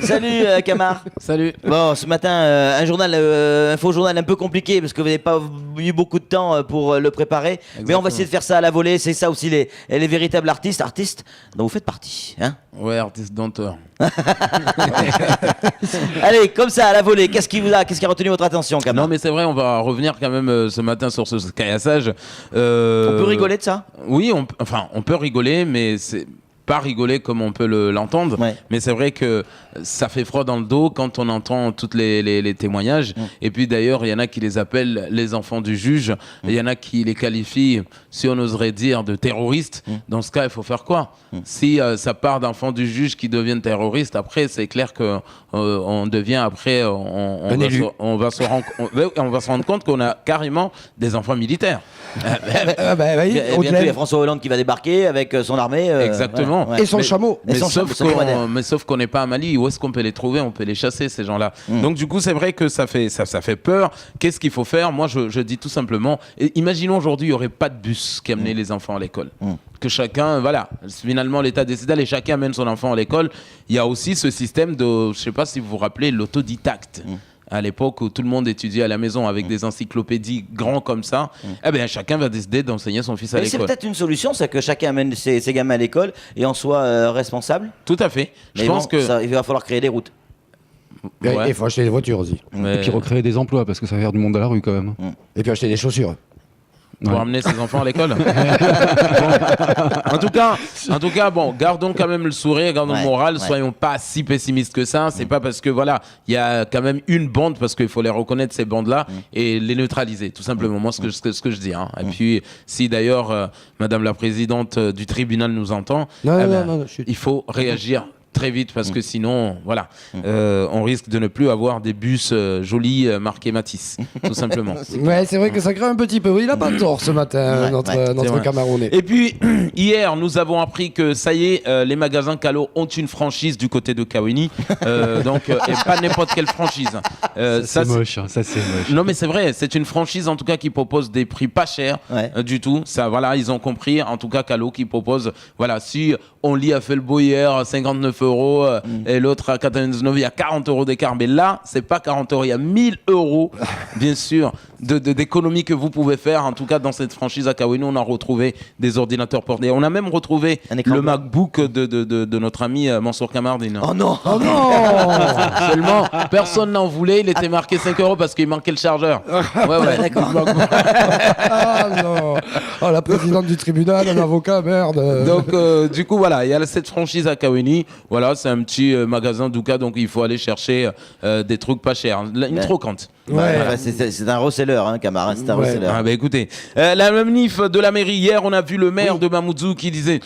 Salut Camar. Salut. Bon, ce matin, un faux journal un peu compliqué parce que vous n'avez pas eu beaucoup de temps pour le préparer. Exactement. Mais on va essayer de faire ça à la volée. C'est ça aussi les véritables artistes dont vous faites partie. Hein. Ouais, artiste danteur. Allez, comme ça, à la volée, qu'est-ce qui a retenu votre attention, Camar? Non, mais c'est vrai, on va revenir quand même ce matin sur ce caillassage. On peut rigoler de ça? Oui, on peut rigoler, mais c'est pas rigoler comme on peut l'entendre. Ouais. Mais c'est vrai que ça fait froid dans le dos quand on entend tous les témoignages. Et puis d'ailleurs, il y en a qui les appellent les enfants du juge. Il y en a qui les qualifient, si on oserait dire, de terroristes. Dans ce cas, il faut faire quoi? Si ça part d'enfants du juge qui deviennent terroristes, après, c'est clair que on devient après, on va se rendre compte qu'on a carrément des enfants militaires. Il y a François Hollande qui va débarquer avec son armée. Exactement. Voilà, ouais. Et son chameau. Et son chameau moderne. Mais sauf qu'on n'est pas à Mali. Où est-ce qu'on peut les trouver? On peut les chasser, ces gens-là. Donc du coup, c'est vrai que ça fait peur. Qu'est-ce qu'il faut faire? Moi, je dis tout simplement, imaginons aujourd'hui, il n'y aurait pas de bus qui amenait les enfants à l'école. Que chacun, voilà, finalement l'État décide d'aller, chacun amène son enfant à l'école. Il y a aussi ce système de, je ne sais pas si vous vous rappelez, l'autodidacte. À l'époque où tout le monde étudiait à la maison avec des encyclopédies grands comme ça, eh bien, chacun va décider d'enseigner son fils à Mais c'est l'école. peut-être une solution, c'est que chacun amène ses gamins à l'école et en soit responsable. Tout à fait. Je Mais pense que il va falloir créer des routes. Ouais. Il faut acheter des voitures aussi. Mais Et puis recréer des emplois, parce que ça va faire du monde à la rue quand même. Et puis acheter des chaussures. pour Ouais. amener ses enfants à l'école. Bon. En tout cas, bon, gardons quand même le sourire, gardons le moral, soyons pas si pessimistes que ça. C'est pas parce que voilà, il y a quand même une bande, parce qu'il faut les reconnaître ces bandes-là et les neutraliser, tout simplement. Moi, ce que je dis. Hein. Et puis, si d'ailleurs Madame la présidente du tribunal nous entend, Non, il faut réagir très vite parce que sinon, voilà, on risque de ne plus avoir des bus jolis marqués Matisse, tout simplement. Ouais, c'est vrai que ça crée un petit peu. Oui, il a pas tort ce matin, notre Camerounais. Et puis, hier, nous avons appris que ça y est, les magasins Calo ont une franchise du côté de Kawini. Donc, et pas n'importe quelle franchise. C'est moche, hein, ça c'est moche. Non, mais c'est vrai, c'est une franchise en tout cas qui propose des prix pas chers du tout. Ça, voilà, ils ont compris. En tout cas, Calo qui propose, voilà, si on lit à Felbo hier à 59 euros et l'autre à 99, il y a 40 euros d'écart. Mais là, c'est pas 40 euros, il y a 1000 euros, bien sûr, d'économie que vous pouvez faire. En tout cas, dans cette franchise à Kawini, on a retrouvé des ordinateurs portés. On a même retrouvé le MacBook de notre ami Mansour Kamardine. Oh non! Oh non! Seulement, personne n'en voulait. Il était marqué 5 euros parce qu'il manquait le chargeur. Ouais. D'accord. Ah non! Oh, la présidente du tribunal, un avocat, merde! Donc, du coup, voilà, il y a cette franchise à Kawini. Voilà, c'est un petit magasin d'Ouka, donc il faut aller chercher des trucs pas chers. Une trocante. Ouais. Enfin, c'est un reseller, hein, Camara, c'est un reseller. Ah bah écoutez, la manif de la mairie, hier on a vu le maire de Mamoudzou qui disait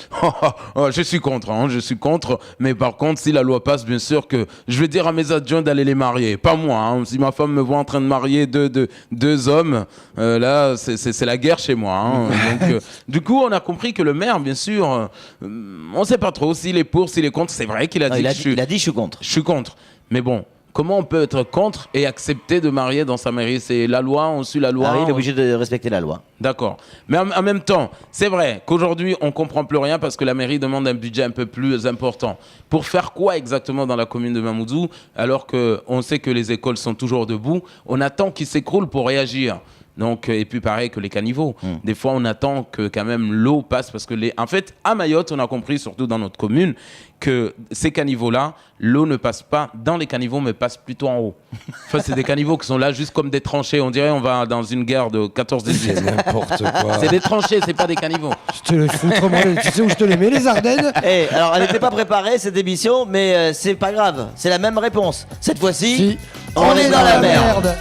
je suis contre, je suis contre, mais par contre si la loi passe, bien sûr que je vais dire à mes adjoints d'aller les marier, pas moi, hein. Si ma femme me voit en train de marier deux hommes, là c'est la guerre chez moi, hein. Donc du coup on a compris que le maire, bien sûr, on sait pas trop s'il est pour, s'il est contre, c'est vrai qu'il a dit Il a dit je suis contre. je suis contre, mais bon. Comment on peut être contre et accepter de marier dans sa mairie? C'est la loi, on suit la loi. Il est obligé de respecter la loi. D'accord. Mais en même temps, c'est vrai qu'aujourd'hui, on ne comprend plus rien parce que la mairie demande un budget un peu plus important. Pour faire quoi exactement dans la commune de Mamoudzou, alors qu'on sait que les écoles sont toujours debout, on attend qu'ils s'écroulent pour réagir. Donc, et puis pareil que les caniveaux. Des fois, on attend que quand même l'eau passe parce que en fait, à Mayotte, on a compris, surtout dans notre commune, que ces caniveaux-là, l'eau ne passe pas dans les caniveaux, mais passe plutôt en haut. Enfin, c'est des caniveaux qui sont là juste comme des tranchées. On dirait on va dans une guerre de 14-18. N'importe quoi. C'est des tranchées, c'est pas des caniveaux. Je te les foutre, moi, tu sais où je te les mets, les Ardennes? Alors, elle n'était pas préparée, cette émission, mais c'est pas grave. C'est la même réponse. Cette fois-ci, Si. on est dans la merde.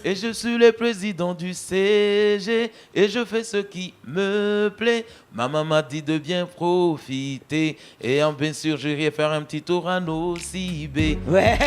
Et je suis le président du CG et je fais ce qui me plaît. Maman m'a dit de bien profiter et bien sûr j'irai faire un petit tour à Nocibé. Ouais.